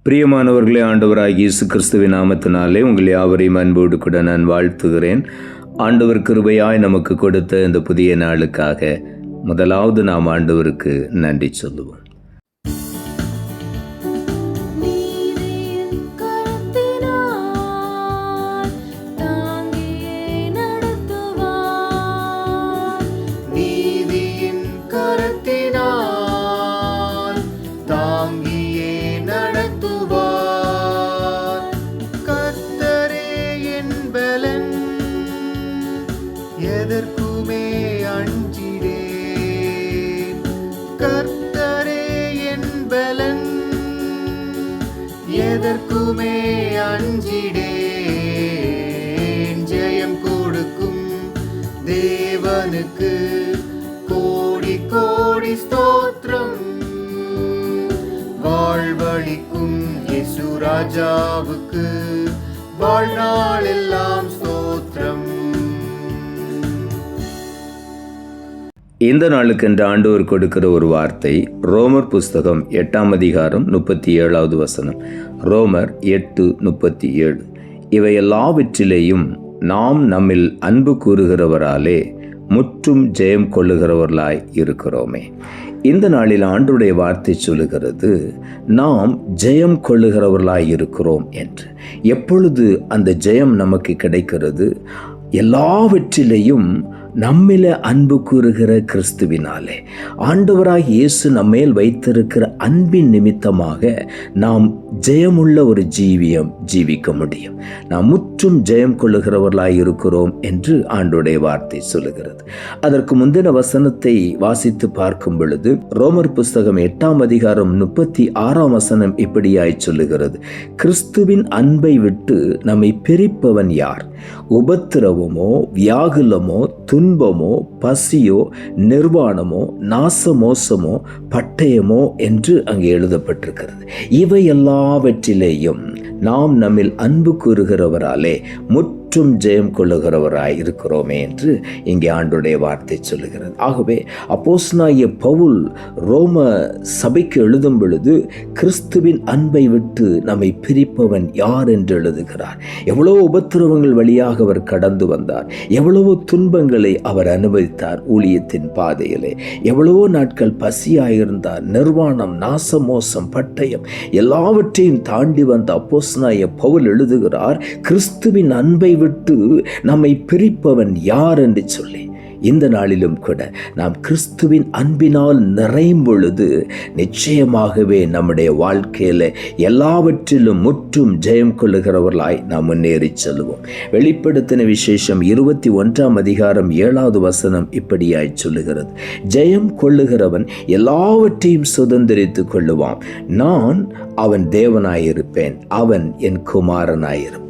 பிரியமானவர்களே, ஆண்டவராகிய இயேசு கிறிஸ்துவின் நாமத்தினாலே உங்கள் யாவரையும் அன்போடு கூட நான் வாழ்த்துகிறேன். ஆண்டவர் கிருபையாய் நமக்கு கொடுத்த இந்த புதிய நாளுக்காக முதலாவது நாம் ஆண்டவருக்கு நன்றி சொல்லுவோம். எதற்குமே அஞ்சிடேன், கர்த்தரே என் பலன். எதற்குமே அஞ்சிடேன், ஜெயம் கொடுக்கும் தேவனுக்கு கோடி கோடி ஸ்தோத்திரம். வாழ்வழிக்கும் இயேசு ராஜாவுக்கு வாழ்நாள் எல்லாம் ஸ்தோத்திரம். இந்த நாளுக்கென்று ஆண்டவர் கொடுக்கிற ஒரு வார்த்தை ரோமர் புஸ்தகம் 8ஆம் அதிகாரம் 37வது வசனம். ரோமர் 8:37. இவை எல்லாவற்றிலேயும் நாம் நம்மில் அன்பு கூறுகிறவராலே முற்றும் ஜெயம் கொள்ளுகிறவர்களாய் இருக்கிறோமே. இந்த நாளில் ஆண்டவருடைய வார்த்தை சொல்லுகிறது, நாம் ஜெயம் கொள்ளுகிறவர்களாய் இருக்கிறோம் என்று. எப்பொழுது அந்த ஜெயம் நமக்கு கிடைக்கிறது? எல்லாவற்றிலேயும் நம்மில அன்பு கூறுகிற கிறிஸ்துவினாலே. ஆண்டவராகிய இயேசு நம்மேல் வைத்திருக்கிற அன்பின் நிமித்தமாக நாம் ஜெயமுள்ள ஒரு ஜீவிக்க முடியும். நாம் முற்றும் ஜெயம் கொள்ளுகிறவர்களாய் இருக்கிறோம் என்று ஆண்டவருடைய வார்த்தை சொல்லுகிறது. அதற்கு முந்தின வசனத்தை வாசித்து பார்க்கும் பொழுது ரோமர் புஸ்தகம் 8ஆம் அதிகாரம் 36ஆம் வசனம் இப்படியாய் சொல்லுகிறது, கிறிஸ்துவின் அன்பை விட்டு நம்மை பிரிப்பவன் யார்? உபத்திரவமோ, வியாகுலமோ, துன்பமோ, பசியோ, நிர்வாணமோ, நாசமோசமோ, பட்டயமோ என்று அங்கே எழுதப்பட்டிருக்கிறது. இவை எல்லாவற்றிலேயும் நாம் நம்மில் அன்பு கூறுகிறவராலே முற்றும் ஜெயம் கொள்ளுகிறவராய் இருக்கிறோமே என்று இங்கே ஆண்டவருடைய வார்த்தை சொல்லுகிறது. ஆகவே அப்போஸ்தலனாகிய பவுல் ரோம சபைக்கு எழுதும் பொழுது கிறிஸ்துவின் அன்பை விட்டு நம்மை பிரிப்பவன் யார் என்று எழுதுகிறார். எவ்வளவோ உபத்திரவங்கள் வழியாக அவர் கடந்து வந்தார், எவ்வளவோ துன்பங்களை அவர் அனுபவித்தார். ஊழியத்தின் பாதையிலே எவ்வளவோ நாட்கள் பசியாயிருந்தார். நிர்வாணம், நாசமோசம், பட்டயம் எல்லாவற்றையும் தாண்டி வந்த அப்போஸ்தலனாகிய பவுல் எழுதுகிறார், கிறிஸ்துவின் அன்பை விட்டு நம்மை பிரிப்பவன் யார் என்று சொல்லி. இந்த நாளிலும் கூட நாம் கிறிஸ்துவின் அன்பினால் நிறையும் பொழுது நிச்சயமாகவே நம்முடைய வாழ்க்கையில் எல்லாவற்றிலும் முற்றும் ஜெயம் கொள்ளுகிறவர்களாய் நாம் முன்னேறி செல்வோம். வெளிப்படுத்தின விசேஷம் 21ஆம் அதிகாரம் 7வது வசனம் இப்படியாய் சொல்லுகிறது, ஜெயம் கொள்ளுகிறவன் எல்லாவற்றையும் சுதந்திரித்துக் கொள்ளுவான். நான் அவன் தேவனாயிருப்பேன், அவன் என் குமாரனாயிருப்பான்.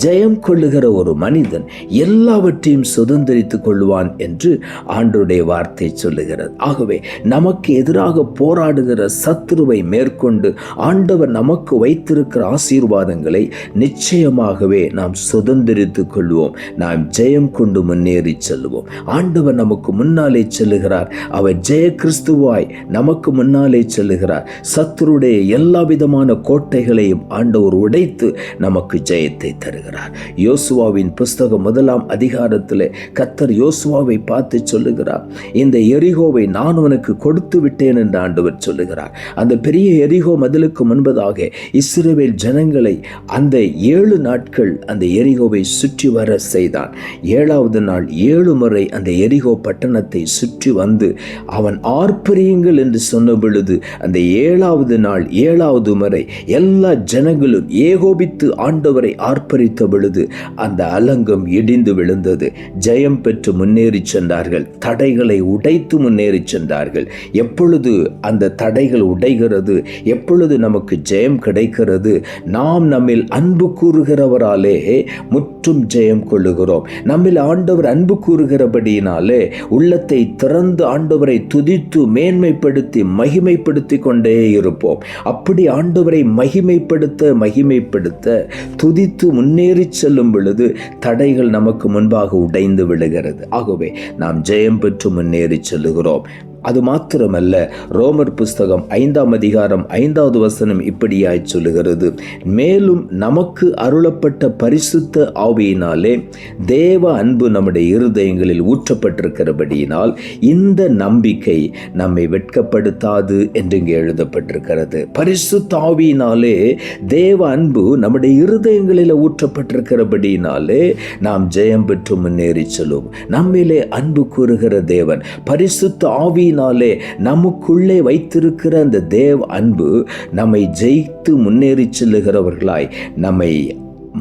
ஜெயம் கொள்ளுகிற ஒரு மனிதன் எல்லாவற்றையும் சுதந்திரித்துக் கொள்வான் என்று ஆண்டவருடைய வார்த்தை சொல்லுகிறது. ஆகவே நமக்கு எதிராக போராடுகிற சத்துருவை மேற்கொண்டு ஆண்டவர் நமக்கு வைத்திருக்கிற ஆசீர்வாதங்களை நிச்சயமாகவே நாம் சுதந்திரித்துக் கொள்வோம். நாம் ஜெயம் கொண்டு முன்னேறி செல்வோம். ஆண்டவர் நமக்கு முன்னாலே செல்லுகிறார். அவர் ஜெய கிறிஸ்துவாய் நமக்கு முன்னாலே செல்லுகிறார். சத்துருடைய எல்லா விதமான கோட்டைகளையும் ஆண்டவர் உடைத்து நமக்கு ஜெயத்தை தருகிறார். யோசுவாவின் புஸ்தகம் 1ஆம் அதிகாரத்திலே கர்த்தர் யோசுவாவை பார்த்து சொல்லுகிறார், இந்த எரிகோவை நான் உனக்கு கொடுத்து விட்டேன் என்று ஆண்டவர் சொல்லுகிறார். அந்த பெரிய எரிகோ மதிலுக்கு முன்பதாக இஸ்ரவேல் ஜனங்களை அந்த 7 நாட்கள் அந்த எரிகோவை சுற்றி வர செய்தான். 7வது நாள் 7 முறை அந்த எரிகோ பட்டணத்தை சுற்றி வந்து அவன் ஆர்ப்பரியுங்கள் என்று சொன்ன பொழுது அந்த 7வது நாள் 7வது முறை எல்லா ஜனங்களும் ஏகோபித்து ஆண்டவரை ஆர்ப்பரித்த பொழுது அந்த அலங்கம் இடிந்து விழுந்தது. ஜெயம் பெற்று முன்னேறி சென்றார்கள். தடைகளை உடைத்து முன்னேறி சென்றார்கள். எப்பொழுது அந்த தடைகள் உடைகிறது, எப்பொழுது நமக்கு ஜெயம் கிடைக்கிறது? நாம் நம்மில் அன்பு கூறுகிறவராலே முற்றும் ஜெயம் கொள்ளுகிறோம். நம்மில் ஆண்டவர் அன்பு கூறுகிறபடியினாலே உள்ளத்தை திறந்து ஆண்டவரை துதித்து மேன்மைப்படுத்தி மகிமைப்படுத்தி கொண்டே இருப்போம். அப்படி ஆண்டவரை மகிமைப்படுத்த துதித்து முன்னேறி செல்லும் பொழுது தடைகள் நமக்கு முன்பாக உடைந்து விழுகிறது. ஆகவே நாம் ஜெயம் பெற்று முன்னேறி செல்லுகிறோம். அது மாத்திரமல்ல, ரோமர் புஸ்தகம் 5ஆம் அதிகாரம் 5வது வசனம் இப்படியாய் சொல்லுகிறது, மேலும் நமக்கு அருளப்பட்ட பரிசுத்த ஆவியினாலே தேவ அன்பு நம்முடைய இருதயங்களில் ஊற்றப்பட்டிருக்கிறபடியினால் இந்த நம்பிக்கை நம்மை வெட்கப்படுத்தாது என்று இங்கே எழுதப்பட்டிருக்கிறது. பரிசுத்த ஆவியினாலே தேவ அன்பு நம்முடைய இருதயங்களில் ஊற்றப்பட்டிருக்கிறபடியினாலே நாம் ஜெயம் பெற்று முன்னேறி செல்லும். நம்மிலே அன்பு கூறுகிற தேவன், பரிசுத்த ஆவியினாலே நமக்குள்ளே வைத்திருக்கிற அந்த தேவ அன்பு நம்மை ஜெயித்து முன்னேறி செல்லுகிறவர்களாய் நம்மை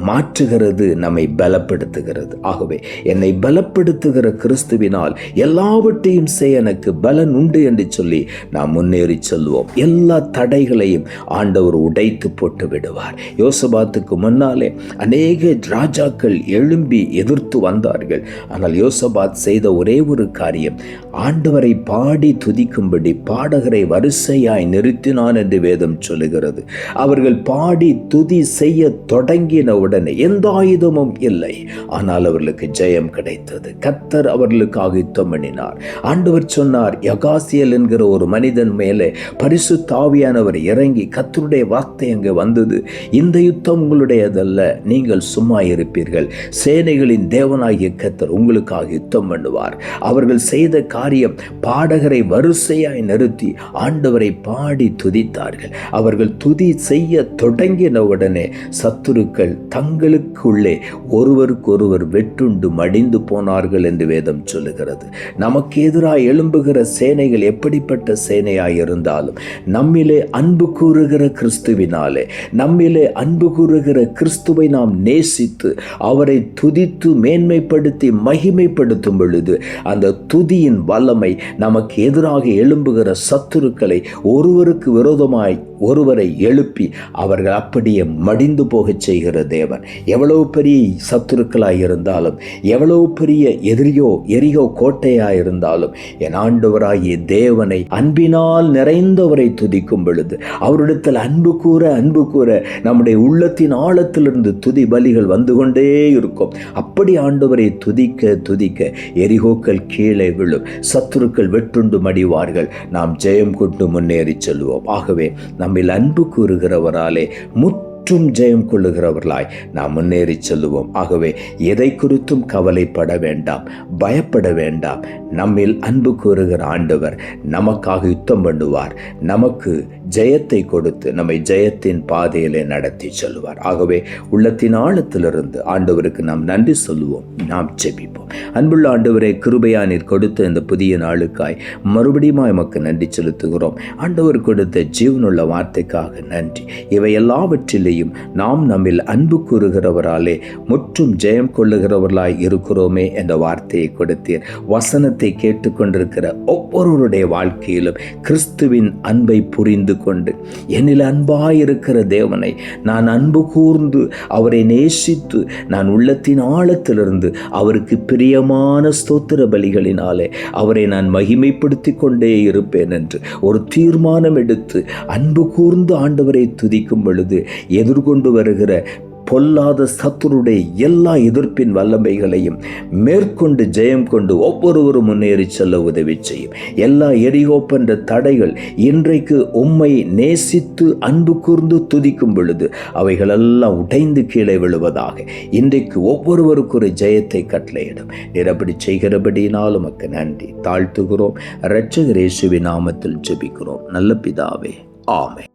மாற்றுகிறது, நம்மை பலப்படுத்துகிறது. ஆகவே என்னை பலப்படுத்துகிற கிறிஸ்துவினால் எல்லாவற்றையும் செய்ய எனக்கு பலன் உண்டு என்று சொல்லி நாம் முன்னேறி செல்வோம். எல்லா தடைகளையும் ஆண்டவர் உடைத்து போட்டு விடுவார். யோசபாத்துக்கு முன்னாலே அநேக ராஜாக்கள் எழும்பி எதிர்த்து வந்தார்கள். ஆனால் யோசபாத் செய்த ஒரே ஒரு காரியம், ஆண்டவரை பாடி துதிக்கும்படி பாடகரை வரிசையாய் நிறுத்தினான் என்று வேதம் சொல்லுகிறது. அவர்கள் பாடி துதி செய்ய தொடங்கின உடனே எந்த ஆயுதமும் இல்லை, ஆனால் அவர்களுக்கு ஜெயம் கிடைத்தது. கர்த்தர் அவர்களுக்காக யுத்தம் பண்ணினார். ஆண்டவர் சொன்னார், யகாசியல் என்கிற ஒரு மனிதன் மேலே பரிசுத்த ஆவியானவர் இறங்கி கர்த்தருடைய வார்த்தை அங்கே வந்தது, இந்த யுத்தம் உங்களுடையதல்ல, நீங்கள் சும்மா இருப்பீர்கள், சேனைகளின் தேவனாகிய கர்த்தர் உங்களுக்காக யுத்தம் பண்ணுவார். அவர்கள் செய்த காரியம், பாடகரை வரிசையாய் நிறுத்தி ஆண்டவரை பாடி துதித்தார்கள். அவர்கள் துதி செய்ய தொடங்கின உடனே சத்துருக்கள் தங்களுக்குள்ளே ஒருவருக்கொருவர் வெட்டுண்டு மடிந்து போனார்கள் என்று வேதம் சொல்லுகிறது. நமக்கு எதிராக எழும்புகிற சேனைகள் எப்படிப்பட்ட சேனையாய் இருந்தாலும் நம்மிலே அன்பு கூறுகிற கிறிஸ்துவினாலே, நம்மிலே அன்பு கூறுகிற கிறிஸ்துவை நாம் நேசித்து அவரை துதித்து மேன்மைப்படுத்தி மகிமைப்படுத்தும் பொழுது அந்த துதியின் வல்லமை நமக்கு எதிராக எழும்புகிற சத்துருக்களை ஒருவருக்கு விரோதமாய் ஒருவரை எழுப்பி அவர்கள் அப்படியே மடிந்து போகச் செய்கிற தேவன். எவ்வளவு பெரிய சத்துருக்களாய் இருந்தாலும், எவ்வளவு பெரிய எரிகோ கோட்டையாய் இருந்தாலும், என் ஆண்டவராகிய தேவனை அன்பினால் நிறைந்தவரை துதிக்கும் பொழுது, அவரிடத்தில் அன்பு கூற நம்முடைய உள்ளத்தின் ஆழத்திலிருந்து துதி பலிகள் வந்து கொண்டே இருக்கும். அப்படி ஆண்டவரை துதிக்க எரிகோக்கள் கீழே விழும், சத்துருக்கள் வெட்டுண்டு மடிவார்கள், நாம் ஜெயம் கொண்டு முன்னேறி செல்வோம். ஆகவே நம்மில் அன்பு கூறுகிறவராலே ஜெயம் கொள்ளுகிறவர்களாய் நாம் முன்னேறி செல்லுவோம். ஆகவே எதை குறித்தும் கவலைப்பட வேண்டாம், பயப்பட வேண்டாம். நம்மில் அன்பு கூறுகிற ஆண்டவர் நமக்காக யுத்தம் பண்ணுவார், நமக்கு ஜெயத்தை கொடுத்து நம்மை ஜெயத்தின் பாதையிலே நடத்தி செல்வார். ஆகவே உள்ளத்தின் ஆழத்திலிருந்து ஆண்டவருக்கு நாம் நன்றி சொல்லுவோம், நாம் ஜெபிப்போம். அன்புள்ள ஆண்டவரே, கிருபையா நீர் கொடுத்த இந்த புதிய நாளுக்காய் மறுபடியும் எமக்கு நன்றி செலுத்துகிறோம். ஆண்டவர் கொடுத்த ஜீவனுள்ள வார்த்தைக்காக நன்றி. இவை எல்லாவற்றிலேயும் நாம் நம்மில் அன்பு கூறுகிறவராலே முற்றும் ஜெயம் கொள்ளுகிறவர்களாய் இருக்கிறோமே என்ற வார்த்தையை கொடுத்தீர். வசனத்தை கேட்டுக்கொண்டிருக்கிற ஒவ்வொருவருடைய வாழ்க்கையிலும் கிறிஸ்துவின் அன்பை புரிந்து கொண்டு, என்னில் அன்பாயிருக்கிற தேவனை நான் அன்பு கூர்ந்து அவரை நேசித்து நான் உள்ளத்தின் ஆழத்திலிருந்து அவருக்கு பிரியமான ஸ்தோத்திர பலிகளினாலே அவரை நான் மகிமைப்படுத்தி கொண்டே இருப்பேன் என்று ஒரு தீர்மானம் எடுத்து அன்பு கூர்ந்து ஆண்டவரை துதிக்கும் பொழுது எதிர்கொண்டு வருகிற பொல்லாத சத்துருடைய எல்லா எதிர்ப்பின் வல்லமைகளையும் மேற்கொண்டு ஜெயம் கொண்டு ஒவ்வொருவரும் முன்னேறி செல்ல உதவி செய்யும். எல்லா எரிகோப்பென்ற தடைகள் இன்றைக்கு உம்மை நேசித்து அன்பு கூர்ந்து துதிக்கும் பொழுது அவைகளெல்லாம் உடைந்து கீழே விழுவதாக இன்றைக்கு ஒவ்வொருவருக்கு ஒரு ஜெயத்தை கட்டளையிடும். நிரப்படி செய்கிறபடியினால் உமக்கு நன்றி தாழ்த்துகிறோம். இரட்சகர் இயேசுவின் நாமத்தில் ஜெபிக்கிறோம் நல்ல பிதாவே, ஆமென்.